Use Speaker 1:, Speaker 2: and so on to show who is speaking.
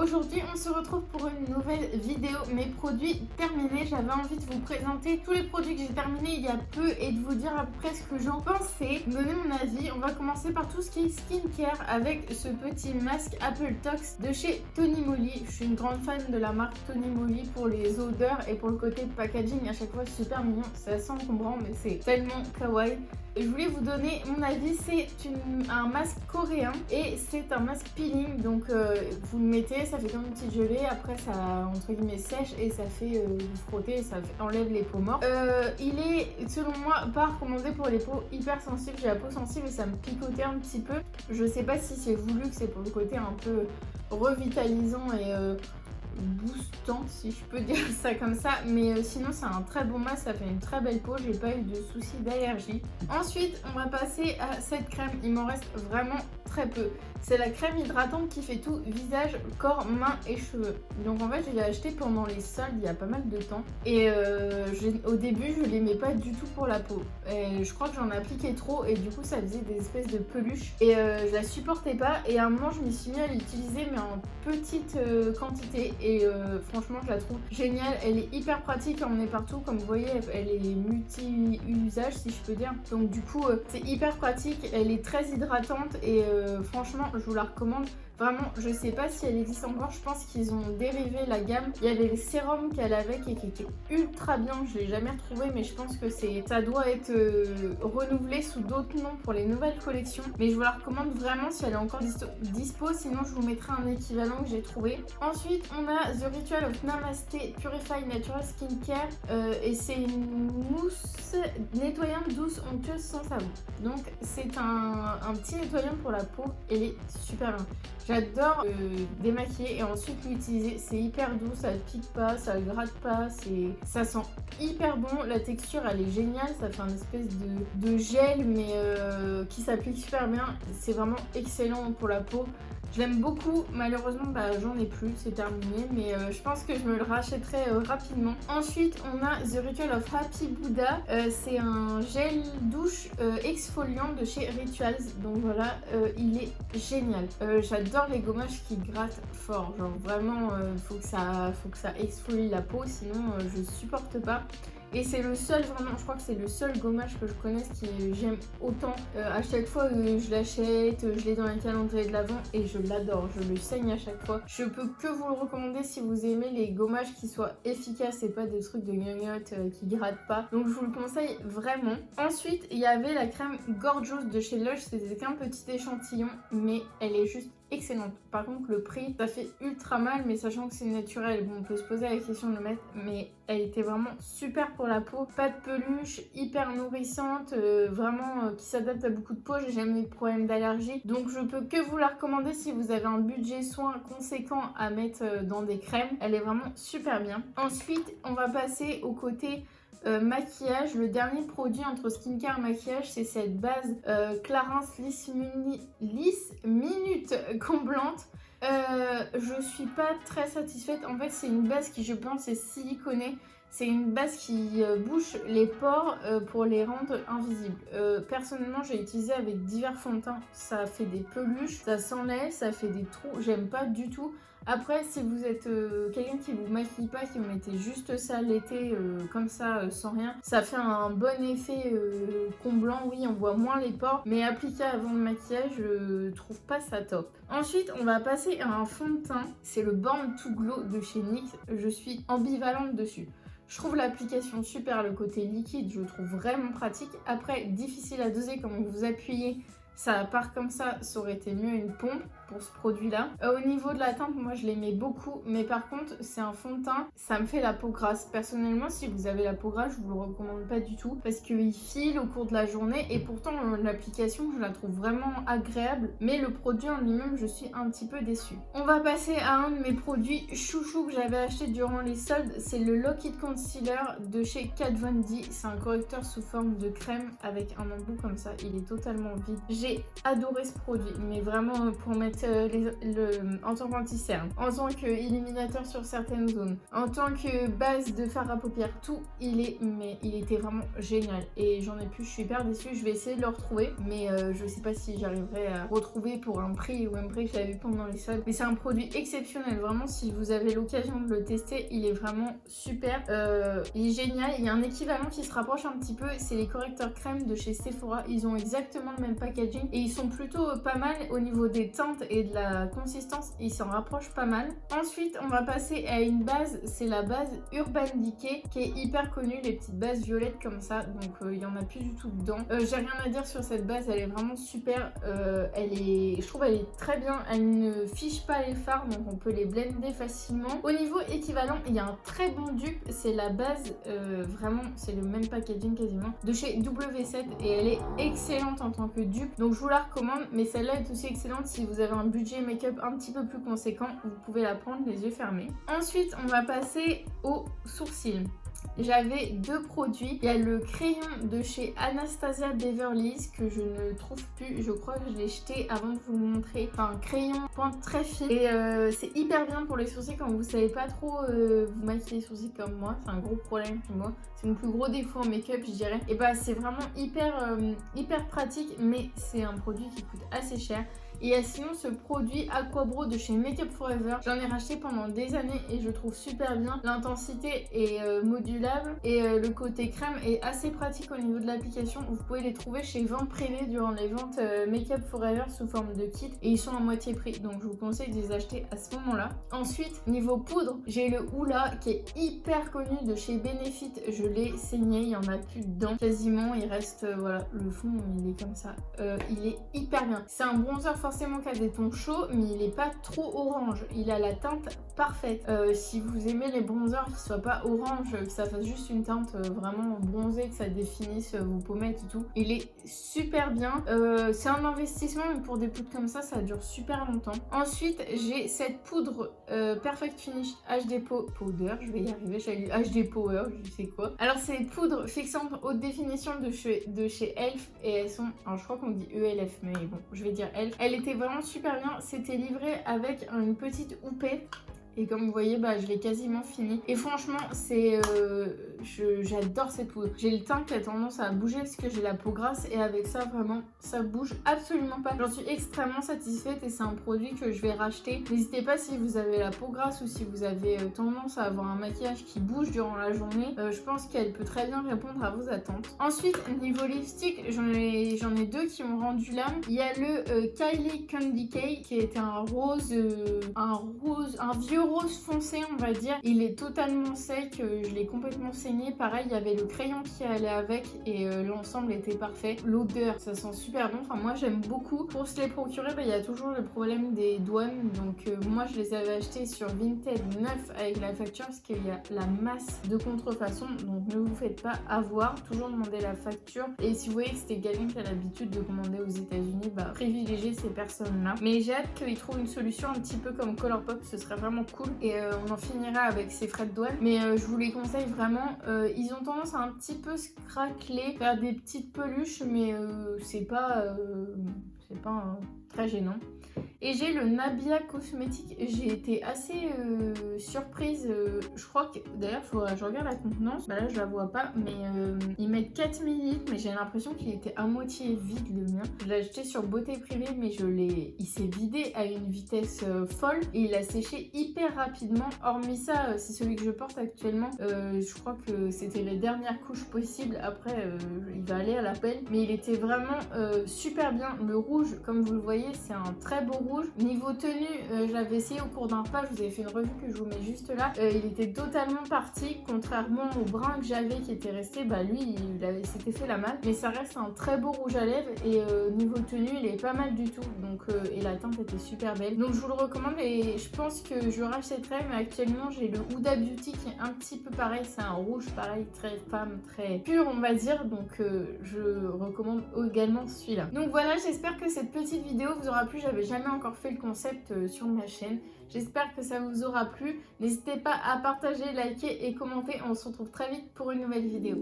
Speaker 1: aujourd'hui on se retrouve pour une nouvelle vidéo, mes produits terminés. J'avais envie de vous présenter tous les produits que j'ai terminés il y a peu et de vous dire à peu près ce que j'en pensais, donner mon avis. On va commencer par tout ce qui est skincare avec ce petit masque Apple Tox de chez Tony Moly. Je suis une grande fan de la marque Tony Moly pour les odeurs et pour le côté packaging à chaque fois super mignon. C'est assez encombrant mais c'est tellement kawaii. Je voulais vous donner mon avis, c'est un masque coréen et c'est un masque peeling, donc vous le mettez, ça fait comme une petite gelée, après ça entre guillemets sèche et ça fait vous frotter, ça enlève les peaux mortes. Il est selon moi pas recommandé pour les peaux hyper sensibles, j'ai la peau sensible et ça me picotait un petit peu. Je sais pas si c'est voulu, que c'est pour le côté un peu revitalisant et boostant si je peux dire ça comme ça, mais sinon c'est un très bon masque, ça fait une très belle peau, j'ai pas eu de soucis d'allergie. Ensuite on va passer à cette crème, il m'en reste vraiment très peu. C'est la crème hydratante qui fait tout, visage, corps, mains et cheveux. Donc en fait je l'ai acheté pendant les soldes il y a pas mal de temps et au début je l'aimais pas du tout pour la peau. Et je crois que j'en appliquais trop et du coup ça faisait des espèces de peluches et je la supportais pas, et à un moment je m'y suis mis à l'utiliser mais en petite quantité et franchement je la trouve géniale. Elle est hyper pratique à emmener partout, comme vous voyez elle est multi-usage si je peux dire, donc du coup c'est hyper pratique, elle est très hydratante et franchement je vous la recommande. Vraiment, je sais pas si elle existe encore, je pense qu'ils ont dérivé la gamme. Il y avait les sérums qu'elle avait qui étaient ultra bien, je l'ai jamais retrouvé mais je pense que ça doit être renouvelé sous d'autres noms pour les nouvelles collections. Mais je vous la recommande vraiment si elle est encore dispo, sinon je vous mettrai un équivalent que j'ai trouvé. Ensuite, on a The Ritual of Namasté Purify Natural Skincare et c'est une mousse nettoyante douce onctueuse sans savon. Donc c'est un petit nettoyant pour la peau, elle est super bien. J'adore démaquiller et ensuite l'utiliser, c'est hyper doux, ça ne pique pas, ça ne gratte pas, ça sent hyper bon, la texture elle est géniale, ça fait un espèce de gel mais qui s'applique super bien, c'est vraiment excellent pour la peau. Je l'aime beaucoup, malheureusement j'en ai plus, c'est terminé, mais je pense que je me le rachèterai rapidement. Ensuite on a The Ritual of Happy Buddha, c'est un gel douche exfoliant de chez Rituals, donc voilà, il est génial. J'adore les gommages qui grattent fort, genre vraiment faut que ça exfolie la peau, sinon je supporte pas. Et c'est le seul, vraiment, je crois que c'est le seul gommage que je connaisse qui j'aime autant. À chaque fois je l'achète, je l'ai dans les calendriers de l'Avent et je l'adore, je le saigne à chaque fois. Je peux que vous le recommander si vous aimez les gommages qui soient efficaces et pas des trucs de gnognottes qui grattent pas. Donc je vous le conseille vraiment. Ensuite, il y avait la crème Gorgeous de chez Lush, c'était qu'un petit échantillon, mais elle est juste excellente. Par contre le prix ça fait ultra mal, mais sachant que c'est naturel, bon on peut se poser la question de le mettre, mais elle était vraiment super pour la peau, pas de peluche, hyper nourrissante, vraiment qui s'adapte à beaucoup de peau. J'ai jamais eu de problème d'allergie, donc je peux que vous la recommander si vous avez un budget soin conséquent à mettre dans des crèmes. Elle est vraiment super bien. Ensuite on va passer au côté maquillage. Le dernier produit entre skincare et maquillage, c'est cette base Clarins Lisse Minute Comblante. Je suis pas très satisfaite. En fait, c'est une base qui, je pense, est siliconée. C'est une base qui bouche les pores pour les rendre invisibles. Personnellement, j'ai utilisé avec divers fonds de teint. Ça fait des peluches, ça s'enlève, ça fait des trous. J'aime pas du tout. Après, si vous êtes quelqu'un qui vous maquille pas, qui vous mettez juste ça l'été comme ça sans rien, ça fait un bon effet comblant. Oui, on voit moins les pores, mais appliqué avant le maquillage, je trouve pas ça top. Ensuite, on va passer à un fond de teint. C'est le Born to Glow de chez NYX. Je suis ambivalente dessus. Je trouve l'application super, le côté liquide, je le trouve vraiment pratique. Après, difficile à doser quand vous appuyez, ça part comme ça aurait été mieux une pompe pour ce produit là. Au niveau de la teinte, moi je l'aimais beaucoup, mais par contre c'est un fond de teint, ça me fait la peau grasse. Personnellement, si vous avez la peau grasse, je vous le recommande pas du tout parce qu'il file au cours de la journée, et pourtant l'application je la trouve vraiment agréable, mais le produit en lui-même je suis un petit peu déçue. On va passer à un de mes produits chouchou que j'avais acheté durant les soldes, c'est le Lock It Concealer de chez Kat Von D. C'est un correcteur sous forme de crème avec un embout comme ça, il est totalement vide. J'ai adoré ce produit, mais vraiment pour mettre mettre en tant qu'anti-cerne, en tant qu'illuminateur sur certaines zones, en tant que base de fard à paupières, tout, il était vraiment génial. Et j'en ai plus, je suis hyper déçue. Je vais essayer de le retrouver, mais je sais pas si j'arriverai à retrouver pour un prix ou un prix que j'avais vu pendant les soldes. Mais c'est un produit exceptionnel, vraiment. Si vous avez l'occasion de le tester, il est vraiment super. Il est génial. Il y a un équivalent qui se rapproche un petit peu, c'est les correcteurs crème de chez Sephora. Ils ont exactement le même packaging et ils sont plutôt pas mal au niveau des teintes et de la consistance. Ils s'en rapprochent pas mal. Ensuite, on va passer à une base, c'est la base Urban Decay qui est hyper connue, les petites bases violettes comme ça. Donc il y en a plus du tout dedans. J'ai rien à dire sur cette base, elle est vraiment super. Je trouve elle est très bien. Elle ne fiche pas les fards, donc on peut les blender facilement. Au niveau équivalent, il y a un très bon dupe, c'est la base, vraiment c'est le même packaging quasiment, de chez W7 et elle est excellente en tant que dupe, donc je vous la recommande. Mais celle-là est aussi excellente si vous avez un budget make-up un petit peu plus conséquent, vous pouvez la prendre les yeux fermés. Ensuite on va passer aux sourcils. J'avais deux produits. Il y a le crayon de chez Anastasia Beverly Hills que je ne trouve plus. Je crois que je l'ai jeté avant de vous le montrer. Enfin, un crayon pointe très fine. Et c'est hyper bien pour les sourcils quand vous savez pas trop vous maquiller les sourcils comme moi. C'est un gros problème pour moi. C'est mon plus gros défaut en make-up, je dirais. Et bah, c'est vraiment hyper pratique, mais c'est un produit qui coûte assez cher. Et il y a sinon ce produit Aquabro de chez Makeup Forever. J'en ai racheté pendant des années et je trouve super bien. L'intensité est modulable et le côté crème est assez pratique au niveau de l'application. Vous pouvez les trouver chez Vente Privée durant les ventes Makeup Forever sous forme de kit et ils sont à moitié prix. Donc je vous conseille de les acheter à ce moment-là. Ensuite, niveau poudre, j'ai le Hoola qui est hyper connu de chez Benefit. Je l'ai saigné, il n'y en a plus dedans. Quasiment, il reste, voilà, le fond il est comme ça. Il est hyper bien. C'est un bronzer forcément qui a des tons chauds, mais il n'est pas trop orange. Il a la teinte parfaite. Si vous aimez les bronzers qui soient pas orange, que ça fasse juste une teinte vraiment bronzée, que ça définisse vos pommettes et tout, il est super bien. C'est un investissement, mais pour des poudres comme ça dure super longtemps. Ensuite, j'ai cette poudre Perfect Finish HD Powder. Je vais y arriver, j'ai lu HD Power, je sais quoi. Alors, c'est poudre fixante haute définition de chez Elf et elles sont, alors je crois qu'on dit ELF, mais bon, je vais dire Elf. Elle était vraiment super bien, c'était livré avec une petite houppette. Et comme vous voyez, bah, je l'ai quasiment fini. Et franchement, j'adore cette poudre. J'ai le teint qui a tendance à bouger parce que j'ai la peau grasse. Et avec ça, vraiment, ça bouge absolument pas. J'en suis extrêmement satisfaite et c'est un produit que je vais racheter. N'hésitez pas si vous avez la peau grasse ou si vous avez tendance à avoir un maquillage qui bouge durant la journée. Je pense qu'elle peut très bien répondre à vos attentes. Ensuite, niveau lipstick, j'en ai deux qui ont rendu l'âme. Il y a le Kylie Candy Cake qui était un vieux rose foncé, on va dire. Il est totalement sec, je l'ai complètement saigné. Pareil, il y avait le crayon qui allait avec et l'ensemble était parfait. L'odeur, ça sent super bon. Enfin, moi, j'aime beaucoup. Pour se les procurer, bah, il y a toujours le problème des douanes. Donc, moi, je les avais achetés sur Vinted neuf avec la facture parce qu'il y a la masse de contrefaçon. Donc, ne vous faites pas avoir. Toujours demander la facture. Et si vous voyez que c'était quelqu'un qui a l'habitude de commander aux États-Unis, bah, privilégiez ces personnes-là. Mais j'ai hâte qu'ils trouvent une solution un petit peu comme Colourpop. Ce serait vraiment cool. Et on en finira avec ces frais de douane, mais je vous les conseille vraiment. Ils ont tendance à un petit peu se craqueler, faire des petites peluches, mais c'est pas très gênant. Et j'ai le Nabia Cosmétique. J'ai été assez surprise. Je crois que d'ailleurs, je regarde la contenance. Bah là, je la vois pas, mais ils mettent 4 ml. Mais j'ai l'impression qu'il était à moitié vide le mien. Je l'ai acheté sur Beauté Privée, mais il s'est vidé à une vitesse folle et il a séché hyper rapidement. Hormis ça, c'est celui que je porte actuellement. Je crois que c'était les dernières couches possibles. Après, il va aller à la pelle. Mais il était vraiment super bien. Le rouge, comme vous le voyez, c'est un très beau rouge. Niveau tenue, je l'avais essayé au cours d'un pas, je vous avais fait une revue que je vous mets juste là. Il était totalement parti, contrairement au brun que j'avais qui était resté, bah lui il s'était fait la malle. Mais ça reste un très beau rouge à lèvres et niveau tenue il est pas mal du tout. Donc et la teinte était super belle. Donc je vous le recommande et je pense que je rachèterai, mais actuellement j'ai le Huda Beauty qui est un petit peu pareil, c'est un rouge pareil, très femme, très pur on va dire. Donc je recommande également celui-là. Donc voilà, j'espère que cette petite vidéo vous aura plu. J'avais jamais encore fait le concept sur ma chaîne. J'espère que ça vous aura plu. N'hésitez pas à partager, liker et commenter. On se retrouve très vite pour une nouvelle vidéo.